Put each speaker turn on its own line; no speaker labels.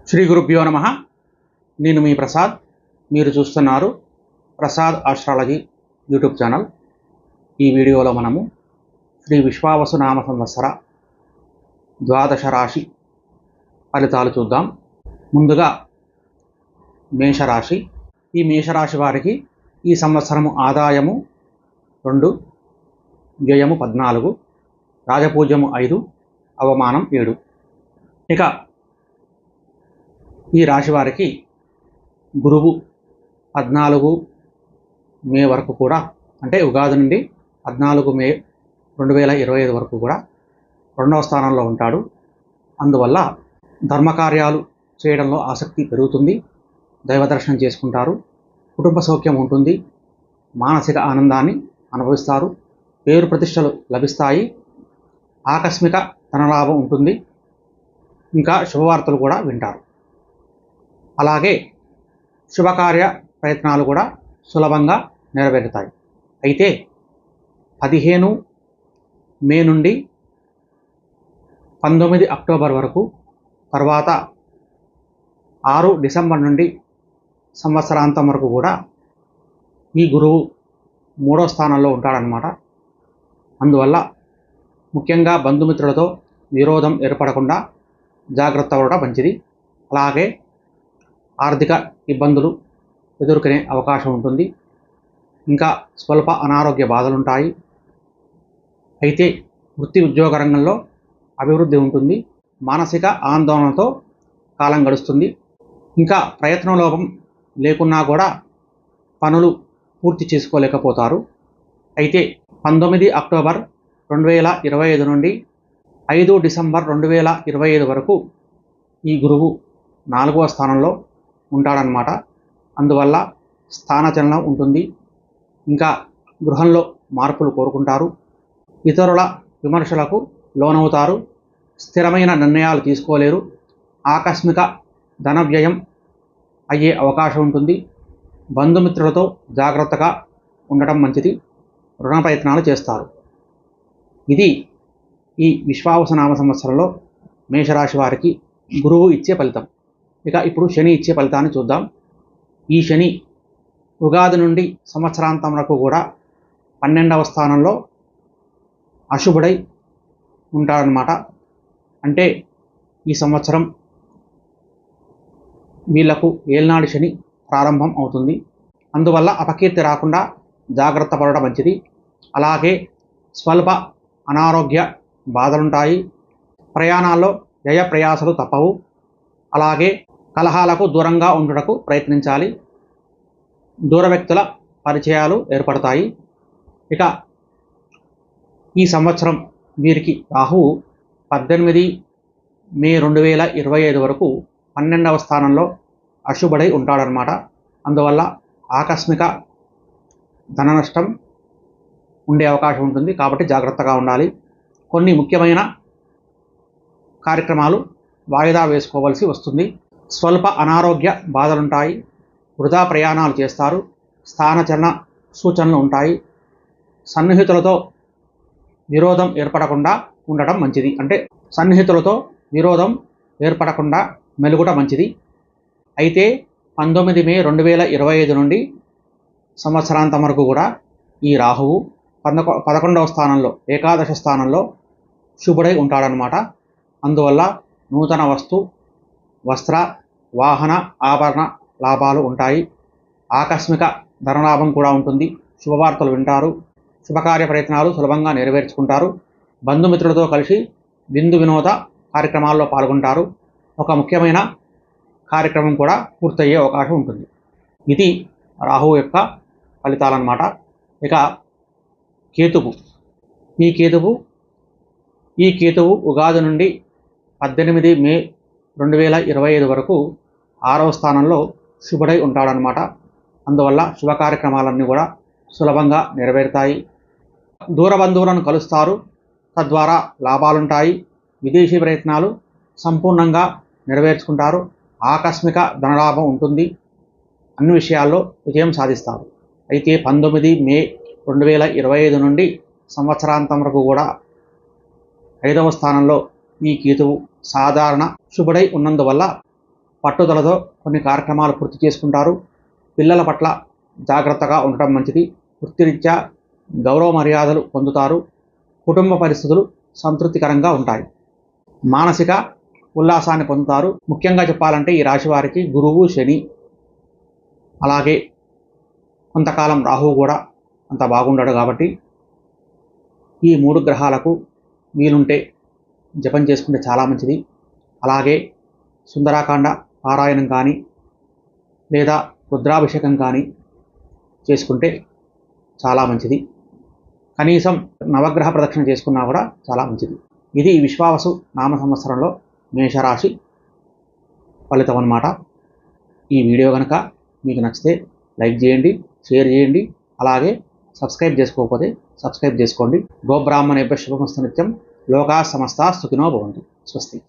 శ్రీ గురుభ్యో నమః. నేను మీ ప్రసాద్. మీరు చూస్తున్నారు ప్రసాద్ ఆస్ట్రాలజీ యూట్యూబ్ ఛానల్. ఈ వీడియోలో మనము శ్రీ విశ్వావసు నామ సంవత్సర ద్వాదశ రాశి ఫలితాలు చూద్దాం. ముందుగా మేషరాశి. ఈ మేషరాశి వారికి ఈ సంవత్సరము ఆదాయము 2, వ్యయము 14, రాజపూజ్యము 5, అవమానం 7. ఇక ఈ రాశి వారికి గురువు 14 మే వరకు కూడా, అంటే ఉగాది నుండి 14 మే 2025 వరకు కూడా 2వ స్థానంలో ఉంటాడు. అందువల్ల ధర్మకార్యాలు చేయడంలో ఆసక్తి పెరుగుతుంది. దైవ దర్శనం చేసుకుంటారు. కుటుంబ సౌఖ్యం ఉంటుంది. మానసిక ఆనందాన్ని అనుభవిస్తారు. పేరు ప్రతిష్టలు లభిస్తాయి. ఆకస్మిక ధనలాభం ఉంటుంది. ఇంకా శుభవార్తలు కూడా వింటారు. అలాగే శుభకార్య ప్రయత్నాలు కూడా సులభంగా నెరవేరుతాయి. అయితే 15 మే నుండి 19 అక్టోబర్ వరకు, తర్వాత 6 డిసెంబర్ నుండి సంవత్సరాంతం వరకు కూడా ఈ గురువు 3వ స్థానంలో ఉంటాడనమాట. అందువల్ల ముఖ్యంగా బంధుమిత్రులతో విరోధం ఏర్పడకుండా జాగ్రత్త పడడం మంచిది. అలాగే ఆర్థిక ఇబ్బందులు ఎదుర్కొనే అవకాశం ఉంటుంది. ఇంకా స్వల్ప అనారోగ్య బాధలుంటాయి. అయితే వృత్తి ఉద్యోగ రంగంలో అభివృద్ధి ఉంటుంది. మానసిక ఆందోళనతో కాలం గడుస్తుంది. ఇంకా ప్రయత్నలోపం లేకున్నా కూడా పనులు పూర్తి చేసుకోలేకపోతారు. అయితే 19 అక్టోబర్ 2025 నుండి 5 డిసెంబర్ 2025 వరకు ఈ గురువు 4వ స్థానంలో ఉంటాడనమాట. అందువల్ల స్థానచలనం ఉంటుంది. ఇంకా గృహంలో మార్పులు కోరుకుంటారు. ఇతరుల విమర్శలకు లోనవుతారు. స్థిరమైన నిర్ణయాలు తీసుకోలేరు. ఆకస్మిక ధన వ్యయం అయ్యే అవకాశం ఉంటుంది. బంధుమిత్రులతో జాగ్రత్తగా ఉండటం మంచిది. రుణ ప్రయత్నాలు చేస్తారు. ఇది ఈ విశ్వావసు నామ సంవత్సరంలో మేషరాశి వారికి గురువు ఇచ్చే ఫలితం. ఇక ఇప్పుడు శని ఇచ్చే ఫలితాన్ని చూద్దాం. ఈ శని ఉగాది నుండి సంవత్సరాంతం వరకు కూడా 12వ స్థానంలో అశుభుడై ఉంటాడనమాట. అంటే ఈ సంవత్సరం వీళ్లకు ఏళ్నాడు శని ప్రారంభం అవుతుంది. అందువల్ల అపకీర్తి రాకుండా జాగ్రత్త పడడం మంచిది. అలాగే స్వల్ప అనారోగ్య బాధలుంటాయి. ప్రయాణాల్లో వ్యయ ప్రయాసలు తప్పవు. అలాగే కలహాలకు దూరంగా ఉండటకు ప్రయత్నించాలి. దూర వ్యక్తుల పరిచయాలు ఏర్పడతాయి. ఇక ఈ సంవత్సరం వీరికి రాహువు 18 మే 2025 వరకు 12వ స్థానంలో అశుభుడై ఉంటాడనమాట. అందువల్ల ఆకస్మిక ధన నష్టం ఉండే అవకాశం ఉంటుంది. కాబట్టి జాగ్రత్తగా ఉండాలి. కొన్ని ముఖ్యమైన కార్యక్రమాలు వాయిదా వేసుకోవాల్సి వస్తుంది. స్వల్ప అనారోగ్య బాధలుంటాయి. వృధా ప్రయాణాలు చేస్తారు. స్థానచలన సూచనలు ఉంటాయి. సన్నిహితులతో విరోధం ఏర్పడకుండా ఉండటం మంచిది. అంటే సన్నిహితులతో విరోధం ఏర్పడకుండా మెలుగుట మంచిది. అయితే 19 మే 2025 నుండి సంవత్సరాంతం వరకు కూడా ఈ రాహువు 11వ స్థానంలో, ఏకాదశ స్థానంలో శుభుడై ఉంటాడనమాట. అందువల్ల నూతన వస్త్ర, వాహన, ఆభరణ లాభాలు ఉంటాయి. ఆకస్మిక ధనలాభం కూడా ఉంటుంది. శుభవార్తలు వింటారు. శుభకార్య ప్రయత్నాలు సులభంగా నెరవేర్చుకుంటారు. బంధుమిత్రులతో కలిసి విందు వినోద కార్యక్రమాల్లో పాల్గొంటారు. ఒక ముఖ్యమైన కార్యక్రమం కూడా పూర్తయ్యే అవకాశం ఉంటుంది. ఇది రాహువు యొక్క ఫలితాలన్నమాట. ఇక కేతువు. ఈ కేతువు ఉగాది నుండి 18 మే 2025 వరకు 6వ స్థానంలో శుభుడై ఉంటాడనమాట. అందువల్ల శుభ కార్యక్రమాలన్నీ కూడా సులభంగా నెరవేరుతాయి. దూర బంధువులను కలుస్తారు. తద్వారా లాభాలుంటాయి. విదేశీ ప్రయత్నాలు సంపూర్ణంగా నెరవేర్చుకుంటారు. ఆకస్మిక ధనలాభం ఉంటుంది. అన్ని విషయాల్లో విజయం సాధిస్తారు. అయితే 19 మే 2025 నుండి సంవత్సరాంతం వరకు కూడా 5వ స్థానంలో ఈ కేతువు సాధారణ శుభుడై ఉన్నందువల్ల పట్టుదలతో కొన్ని కార్యక్రమాలు పూర్తి చేసుకుంటారు. పిల్లల పట్ల జాగ్రత్తగా ఉండటం మంచిది. వృత్తిరీత్యా గౌరవ మర్యాదలు పొందుతారు. కుటుంబ పరిస్థితులు సంతృప్తికరంగా ఉంటాయి. మానసిక ఉల్లాసాన్ని పొందుతారు. ముఖ్యంగా చెప్పాలంటే ఈ రాశి వారికి గురువు, శని, అలాగే కొంతకాలం రాహువు కూడా అంత బాగుండడు. కాబట్టి ఈ 3 గ్రహాలకు వీలుంటే జపం చేసుకుంటే చాలా మంచిది. అలాగే సుందరాకాండ పారాయణం కానీ లేదా రుద్రాభిషేకం కానీ చేసుకుంటే చాలా మంచిది. కనీసం నవగ్రహ ప్రదక్షిణ చేసుకున్నా కూడా చాలా మంచిది. ఇది విశ్వావసు నామ సంవత్సరంలో మేషరాశి ఫలితం అన్నమాట. ఈ వీడియో కనుక మీకు నచ్చితే లైక్ చేయండి, షేర్ చేయండి, అలాగే సబ్స్క్రైబ్ చేసుకోకపోతే సబ్స్క్రైబ్ చేసుకోండి. గోబ్రాహ్మణేభ్యః శుభమస్తు నిత్యం. లోకా సమస్తా సుఖినో భవంతు. స్వస్తి.